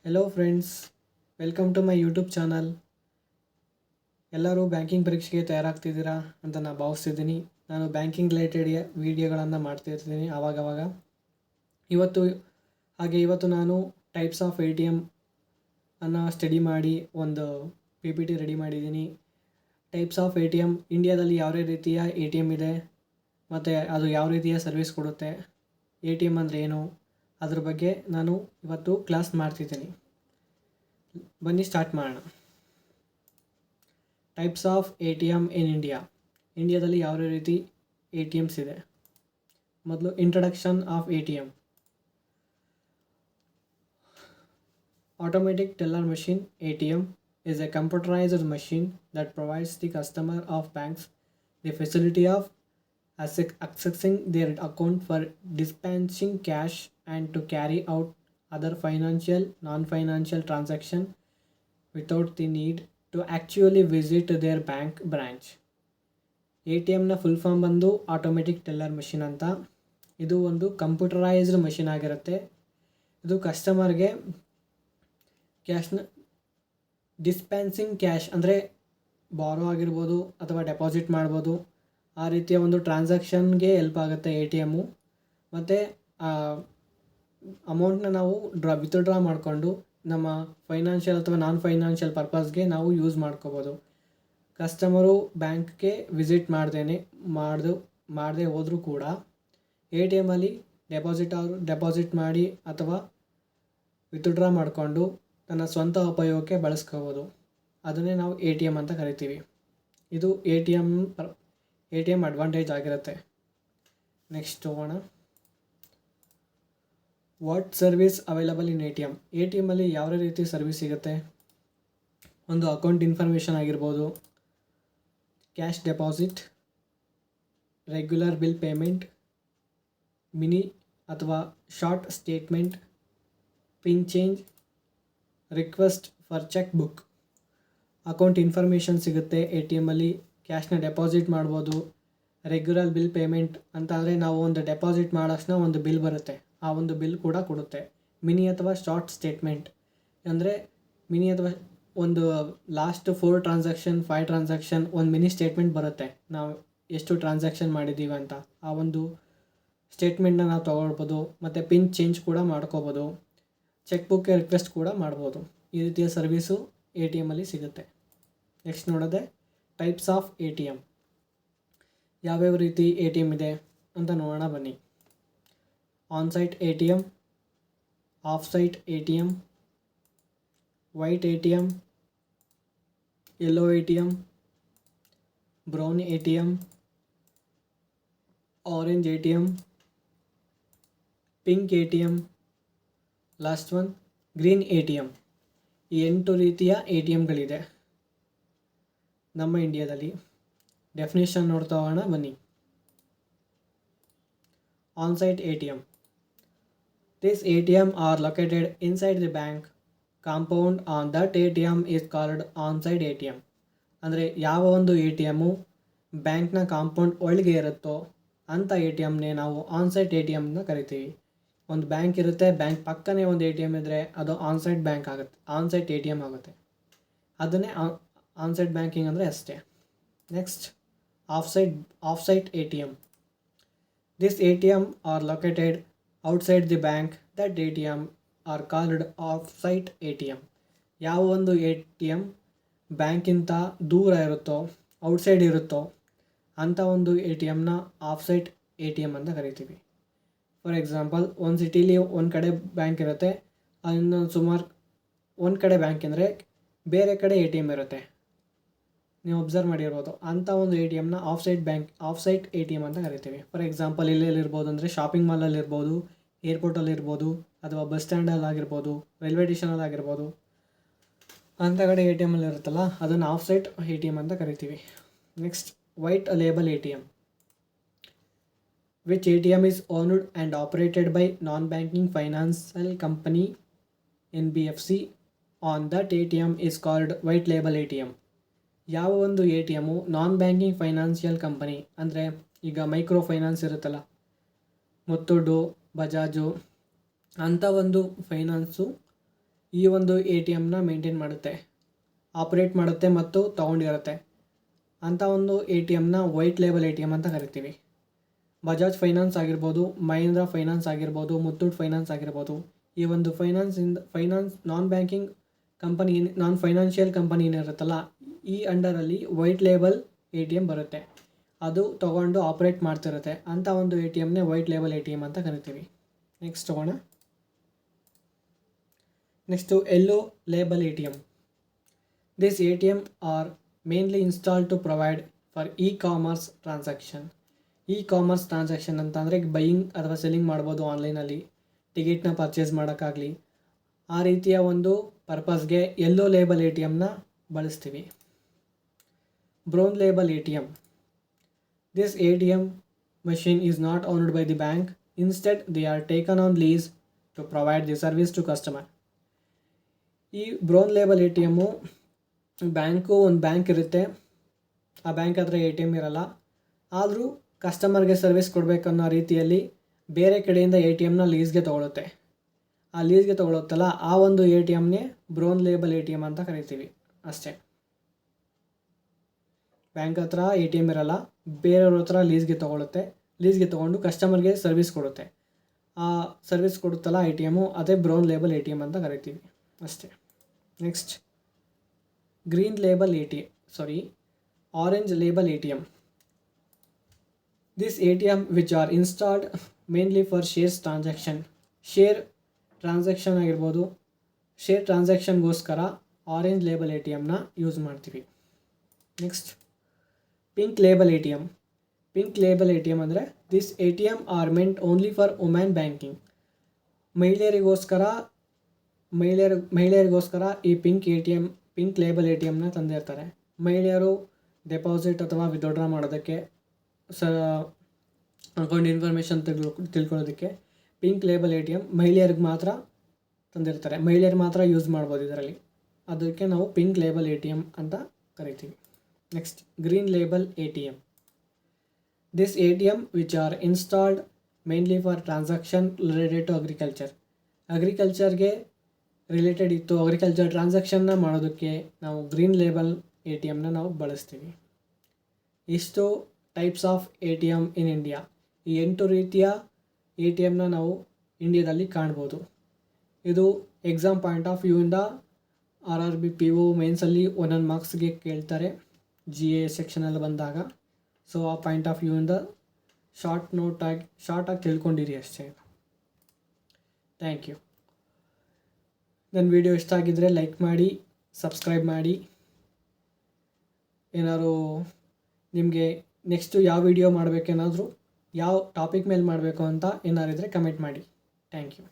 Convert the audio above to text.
Hello friends, welcome to my YouTube channel. ಎಲ್ಲರೂ banking ಪರೀಕ್ಷೆಗೆ ತಯಾರಾಗ್ತಿದ್ದೀರಾ ಅಂತ ನಾನು ಭಾವಿಸ್ತಿದ್ದೀನಿ. ನಾನು ಬ್ಯಾಂಕಿಂಗ್ ರಿಲೇಟೆಡ್ ವೀಡಿಯೋಗಳನ್ನು ಮಾಡ್ತಿರ್ತೀನಿ ಆವಾಗವಾಗ. ಇವತ್ತು ನಾನು types of A T M ಅನ್ನು ಸ್ಟಡಿ ಮಾಡಿ ಒಂದು ಪಿ ಪಿ ಟಿ ರೆಡಿ ಮಾಡಿದ್ದೀನಿ. Types of A T M, ಇಂಡಿಯಾದಲ್ಲಿ ಯಾವ ರೀತಿಯ ಎ ಟಿ ಎಮ್ ಇದೆ ಮತ್ತು ಅದು ಯಾವ ರೀತಿಯ ಸರ್ವಿಸ್ ಕೊಡುತ್ತೆ, ಎ ಟಿ ಎಮ್ ಅಂದರೆ ಏನು, ಅದ್ರ ಬಗ್ಗೆ ನಾನು ಇವತ್ತು ಕ್ಲಾಸ್ ಮಾಡ್ತಿದ್ದೀನಿ. ಬನ್ನಿ ಸ್ಟಾರ್ಟ್ ಮಾಡೋಣ. Types of A T M in ಇಂಡಿಯಾದಲ್ಲಿ ಯಾವ ರೀತಿ ಎ ಟಿ ಎಮ್ಸ್ ಇದೆ. ಮೊದಲು introduction of A T M. Automatic teller machine ATM is a computerized machine that provides the customer of banks the facility of accessing their account for dispensing cash and to carry out other financial non-financial transaction without the need to actually visit their bank branch. ATMನ full form ಬಂದು automatic teller machine ಅಂತ. ಇದು ಒಂದು computerised machine ಆಗಿರುತ್ತೆ. ಇದು ಕಸ್ಟಮರ್ಗೆ ಕ್ಯಾಶ್ನ dispensing cash ಅಂದರೆ ಬಾರೋ ಆಗಿರ್ಬೋದು ಅಥವಾ ಡೆಪಾಸಿಟ್ ಮಾಡ್ಬೋದು, ಆ ರೀತಿಯ ಒಂದು ಟ್ರಾನ್ಸಾಕ್ಷನ್ಗೆ ಹೆಲ್ಪ್ ಆಗುತ್ತೆ ಎ ಟಿ ಎಮ್ಮು. ಮತ್ತು ಅಮೌಂಟ್ನ ನಾವು ವಿತ್ಡ್ರಾ ಮಾಡಿಕೊಂಡು ನಮ್ಮ ಫೈನಾನ್ಷಿಯಲ್ ಅಥವಾ ನಾನ್ ಫೈನಾನ್ಷಿಯಲ್ ಪರ್ಪಸ್ಗೆ ನಾವು ಯೂಸ್ ಮಾಡ್ಕೋಬೋದು. ಕಸ್ಟಮರು ಬ್ಯಾಂಕ್ಗೆ ವಿಸಿಟ್ ಮಾಡದೆ ಹೋದರೂ ಕೂಡ ಎ ಟಿ ಎಮ್ಮಲ್ಲಿ ಡೆಪಾಸಿಟ್ ಮಾಡಿ ಅಥವಾ ವಿತ್ಡ್ರಾ ಮಾಡಿಕೊಂಡು ತನ್ನ ಸ್ವಂತ ಉಪಯೋಗಕ್ಕೆ ಬಳಸ್ಕೋಬೋದು. ಅದನ್ನೇ ನಾವು ಎ ಟಿ ಎಮ್ ಅಂತ ಕರಿತೀವಿ. ಇದು ಎ ಟಿ ಎಮ್ ಅಡ್ವಾಂಟೇಜ್ ಆಗಿರುತ್ತೆ. ನೆಕ್ಸ್ಟ್ ಹೋಗೋಣ. What service available in A T M. A T ಎಮ್ಮಲ್ಲಿ ಯಾವ ರೀತಿ ಸರ್ವಿಸ್ ಸಿಗುತ್ತೆ. ಒಂದು ಅಕೌಂಟ್ ಇನ್ಫಾರ್ಮೇಷನ್ ಆಗಿರ್ಬೋದು, cash deposit, regular bill payment, mini ಅಥವಾ short statement, pin change, request for cheque book. Account information ಸಿಗುತ್ತೆ ಎ ಟಿ ಎಮ್ಮಲ್ಲಿ. ಕ್ಯಾಶ್ನ ಡೆಪಾಸಿಟ್ ಮಾಡ್ಬೋದು. ರೆಗ್ಯುಲರ್ ಬಿಲ್ ಪೇಮೆಂಟ್ ಅಂತ ಅಂದರೆ ನಾವು ಒಂದು ಡೆಪಾಸಿಟ್ ಮಾಡೋಕ್ಷಣ ಒಂದು ಬಿಲ್ ಬರುತ್ತೆ, ಆ ಒಂದು ಬಿಲ್ ಕೂಡ ಕೊಡುತ್ತೆ. ಮಿನಿ ಅಥವಾ ಶಾರ್ಟ್ ಸ್ಟೇಟ್ಮೆಂಟ್ ಅಂದರೆ ಒಂದು ಲಾಸ್ಟ್ 4 ಟ್ರಾನ್ಸಾಕ್ಷನ್ 5 ಟ್ರಾನ್ಸಾಕ್ಷನ್ ಒಂದು ಮಿನಿ ಸ್ಟೇಟ್ಮೆಂಟ್ ಬರುತ್ತೆ, ನಾವು ಎಷ್ಟು ಟ್ರಾನ್ಸಾಕ್ಷನ್ ಮಾಡಿದ್ದೀವಿ ಅಂತ. ಆ ಒಂದು ಸ್ಟೇಟ್ಮೆಂಟ್ನ ನಾವು ತೊಗೊಳ್ಬೋದು. ಮತ್ತು ಪಿನ್ ಚೇಂಜ್ ಕೂಡ ಮಾಡ್ಕೋಬೋದು. ಚೆಕ್ ಬುಕ್ಗೆ ರಿಕ್ವೆಸ್ಟ್ ಕೂಡ ಮಾಡ್ಬೋದು. ಈ ರೀತಿಯ ಸರ್ವೀಸು ಎ ಟಿ ಎಮ್ಮಲ್ಲಿ ಸಿಗುತ್ತೆ. ನೆಕ್ಸ್ಟ್ ನೋಡೋದೆ types of A T M. ಯಾವ್ಯಾವ ರೀತಿ ಎ ಟಿ ಎಮ್ ಇದೆ ಅಂತ ನೋಡೋಣ ಬನ್ನಿ. Onsite A T M, off site A T M, white A T M, yellow A T M, brown A T M, orange A T M, pink A T M, last one green A T M. ಈ 8 ರೀತಿಯ A T ಎಮ್ಗಳಿದೆ ನಮ್ಮ ಇಂಡಿಯಾದಲ್ಲಿ. Definition ನೋಡ್ತಾ ಹೋಗೋಣ ಬನ್ನಿ. Onsite A T M. This A T M are located inside the bank compound on that A T M is called onsite A T M. ಅಂದರೆ ಯಾವ ಒಂದು ಎ ಟಿ ಎಮ್ಮು ಬ್ಯಾಂಕ್ನ compound ಒಳಗೆ ಇರುತ್ತೋ ಅಂಥ ಎ ಟಿ ಎಮ್ನೇ ನಾವು onsite A T ಎಮ್ನ ಕರಿತೀವಿ. ಒಂದು ಬ್ಯಾಂಕ್ ಇರುತ್ತೆ, ಬ್ಯಾಂಕ್ ಪಕ್ಕನೇ ಒಂದು ಎ ಟಿ ಎಮ್ ಇದ್ದರೆ ಅದು ಆನ್ಸೈಟ್ ಬ್ಯಾಂಕ್ ಆಗುತ್ತೆ, ಆನ್ಸೈಟ್ ಎ ಟಿ ಎಮ್ ಆಗುತ್ತೆ. ಅದನ್ನೇ ಆನ್ಸೈಟ್ ಬ್ಯಾಂಕಿಂಗ್ ಅಂದರೆ ಅಷ್ಟೇ. Next offsite A T M. This A T M are located outside the bank that A T M are called offsite A T M. ಯಾವ ಒಂದು A T M ಬ್ಯಾಂಕಿಂತ ದೂರ ಇರುತ್ತೋ, outside ಇರುತ್ತೋ ಅಂಥ ಒಂದು ಎ ಟಿ ಎಮ್ನ ಆಫ್ಸೈಟ್ ಎ ಟಿ ಎಮ್ ಅಂತ ಕರಿತೀವಿ. ಫಾರ್ ಎಕ್ಸಾಂಪಲ್, ಒಂದು ಸಿಟೀಲಿ ಒಂದು ಕಡೆ ಬ್ಯಾಂಕ್ ಇರುತ್ತೆ, ಒಂದು ಕಡೆ ಬ್ಯಾಂಕ್ ಅಂದರೆ ಬೇರೆ ಕಡೆ ಎ ಟಿ ಎಮ್ ಇರುತ್ತೆ. ನೀವು ಅಬ್ಸರ್ವ್ ಮಾಡಿರ್ಬೋದು. ಅಂಥ ಒಂದು ಎ ಟಿ ಎಮ್ನ ಆಫ್ಸೈಟ್ ಎ ಟಿ ಎಮ್ ಅಂತ ಕರಿತೀವಿ. ಫಾರ್ ಎಕ್ಸಾಂಪಲ್, ಇರ್ಬೋದು ಅಂದರೆ ಶಾಪಿಂಗ್ ಮಾಲಲ್ಲಿರ್ಬೋದು, ಏರ್ಪೋರ್ಟಲ್ಲಿರ್ಬೋದು, ಅಥವಾ ಬಸ್ ಸ್ಟ್ಯಾಂಡಲ್ಲಿ ಆಗಿರ್ಬೋದು, ರೈಲ್ವೆ ಸ್ಟೇಷನಲ್ಲಿ ಆಗಿರ್ಬೋದು. ಅಂಥ ಕಡೆ ಎ ಟಿ ಎಮಲ್ಲಿ ಇರುತ್ತಲ್ಲ, ಅದನ್ನು ಆಫ್ಸೈಟ್ ಎ ಟಿ ಎಮ್ ಅಂತ ಕರಿತೀವಿ. Next white label A T M. Which ATM is owned and operated by non-banking financial company NBFC. On that ATM is called white label ATM. ಯಾವ ಒಂದು A T M non banking financial company ಅಂದರೆ ಈಗ micro finance ಇರುತ್ತಲ್ಲ, ಮುತ್ತೂಡು, ಬಜಾಜು ಅಂಥ ಒಂದು finance ಈ ಒಂದು A T ಎಮ್ನ ಮೇಂಟೈನ್ ಮಾಡುತ್ತೆ, ಆಪ್ರೇಟ್ ಮಾಡುತ್ತೆ ಮತ್ತು ತೊಗೊಂಡಿರುತ್ತೆ. ಅಂಥ ಒಂದು ಎ ಟಿ ಎಮ್ನ white label A T M ಅಂತ ಕರಿತೀವಿ. ಬಜಾಜ್ ಫೈನಾನ್ಸ್ ಆಗಿರ್ಬೋದು, ಮಹೀಂದ್ರಾ ಫೈನಾನ್ಸ್ ಆಗಿರ್ಬೋದು, ಮುತ್ತೂಟ್ ಫೈನಾನ್ಸ್ ಆಗಿರ್ಬೋದು, ಈ ಒಂದು finance non banking company, non financial company ಏನಿರುತ್ತಲ್ಲ, ಈ ಅಂಡರಲ್ಲಿ white label A T M ಬರುತ್ತೆ. ಅದು ತೊಗೊಂಡು ಆಪ್ರೇಟ್ ಮಾಡ್ತಿರುತ್ತೆ. ಅಂಥ ಒಂದು ಎ ಟಿ ಎಮ್ನೇ white label A T M ಅಂತ ಕರಿತೀವಿ. ನೆಕ್ಸ್ಟ್ ತೊಗೋಣ. Next yellow label A T M. This A T M are mainly installed to provide for e-commerce transaction. E-commerce transaction ಅಂತಂದರೆ ಬೈಯಿಂಗ್ ಅಥವಾ ಸೆಲ್ಲಿಂಗ್ ಮಾಡ್ಬೋದು ಆನ್ಲೈನಲ್ಲಿ, ಟಿಕೆಟ್ನ ಪರ್ಚೇಸ್ ಮಾಡೋಕ್ಕಾಗಲಿ. ಆ ರೀತಿಯ ಒಂದು ಪರ್ಪಸ್ಗೆ ಯೆಲ್ಲೋ ಲೇಬಲ್ ಎ ಟಿ ಎಮ್ನ ಬಳಸ್ತೀವಿ. Brown label A T M. This ATM machine is not owned by the bank. Instead, they are taken on lease to provide the service to customer. ಈ brown label A T M ಒಂದು bank ಇರುತ್ತೆ, ಆ bank ಹತ್ರ A T M ಇರಲ್ಲ, ಆದರೂ ಕಸ್ಟಮರ್ಗೆ service ಕೊಡಬೇಕನ್ನೋ ರೀತಿಯಲ್ಲಿ ಬೇರೆ ಕಡೆಯಿಂದ ಎ ಟಿ ಎಮ್ನ ಲೀಸ್ಗೆ ತೊಗೊಳುತ್ತೆ. ಆ ಲೀಸ್ಗೆ ತೊಗೊಳುತ್ತಲ್ಲ, ಆ ಒಂದು ಎ ಟಿ ಎಮ್ನೇ brown label A T M ಅಂತ ಕರಿತೀವಿ ಅಷ್ಟೇ. ಬ್ಯಾಂಕ್ ಹತ್ರ ಎ ಟಿ ಎಮ್ ಇರಲ್ಲ, ಬೇರೆಯವ್ರ ಹತ್ರ ಲೀಸ್ಗೆ ತೊಗೊಳುತ್ತೆ. ಲೀಸ್ಗೆ ತೊಗೊಂಡು ಕಸ್ಟಮರ್ಗೆ ಸರ್ವಿಸ್ ಕೊಡುತ್ತೆ. ಆ ಸರ್ವಿಸ್ ಕೊಡುತ್ತಲ್ಲ ಎ ಟಿ ಎಮ್ಮು, ಅದೇ brown label A T M ಅಂತ ಕರಿತೀವಿ ಅಷ್ಟೇ. Next orange label A T M. This A T M which are installed mainly for share transaction ಆಗಿರ್ಬೋದು. ಶೇರ್ ಟ್ರಾನ್ಸಾಕ್ಷನ್ಗೋಸ್ಕರ ಆರೆಂಜ್ ಲೇಬಲ್ ಎ ಟಿ ಎಮ್ನ use ಮಾಡ್ತೀವಿ. ನೆಕ್ಸ್ಟ್ pink label A T M. Pink label A T M ಅಂದರೆ this A T M are meant only for women banking. ಮಹಿಳೆಯರಿಗೋಸ್ಕರ ಈ pink label A T ಎಮ್ನ ತಂದಿರ್ತಾರೆ. ಮಹಿಳೆಯರು ಡೆಪಾಸಿಟ್ ಅಥವಾ ವಿತ್ಡ್ರಾ ಮಾಡೋದಕ್ಕೆ, ಅಕೌಂಟ್ ಇನ್ಫಾರ್ಮೇಷನ್ ತಿಳ್ಕೊಳ್ಳೋದಕ್ಕೆ pink label A T M ಮಹಿಳೆಯರಿಗೆ ಮಾತ್ರ ತಂದಿರ್ತಾರೆ. ಮಹಿಳೆಯರು ಮಾತ್ರ ಯೂಸ್ ಮಾಡ್ಬೋದು ಇದರಲ್ಲಿ. ಅದಕ್ಕೆ ನಾವು pink label A T M ಅಂತ ಕರಿತೀವಿ. Next green label A T M. This A T M which are installed mainly for transaction related to ಅಗ್ರಿಕಲ್ಚರ್ಗೆ ರಿಲೇಟೆಡ್ ಇತ್ತು. ಅಗ್ರಿಕಲ್ಚರ್ ಟ್ರಾನ್ಸಾಕ್ಷನ್ನ ಮಾಡೋದಕ್ಕೆ ನಾವು ಗ್ರೀನ್ ಲೇಬಲ್ ಎ ಟಿ ಎಮ್ನ ನಾವು ಬಳಸ್ತೀವಿ. ಇಷ್ಟು types of A T M in India. ಈ 8 ರೀತಿಯ ಎ ಟಿ ಎಮ್ನ ನಾವು ಇಂಡಿಯಾದಲ್ಲಿ ಕಾಣ್ಬೋದು. ಇದು ಎಕ್ಸಾಮ್ ಪಾಯಿಂಟ್ ಆಫ್ ವ್ಯೂಯಿಂದ RRB PO ಮೇನ್ಸಲ್ಲಿ ಒಂದೊಂದು ಮಾರ್ಕ್ಸ್ಗೆ ಕೇಳ್ತಾರೆ GA ಸೆಕ್ಷನಲ್ಲಿ ಬಂದಾಗ. ಸೊ ಆ ಪಾಯಿಂಟ್ ಆಫ್ ವ್ಯೂಯಿಂದ ಶಾರ್ಟಾಗಿ ತಿಳ್ಕೊಂಡಿರಿ ಅಷ್ಟೇ. Thank you. ನನ್ನ ವಿಡಿಯೋ ಇಷ್ಟ ಆಗಿದ್ದರೆ ಲೈಕ್ ಮಾಡಿ, ಸಬ್ಸ್ಕ್ರೈಬ್ ಮಾಡಿ. ಏನಾದ್ರು ನಿಮಗೆ ನೆಕ್ಸ್ಟು ಯಾವ ವಿಡಿಯೋ ಮಾಡಬೇಕೇನಾದರೂ, ಯಾವ ಟಾಪಿಕ್ ಮೇಲೆ ಮಾಡಬೇಕು ಅಂತ ಏನಾರಿದ್ರೆ ಕಮೆಂಟ್ ಮಾಡಿ. Thank you.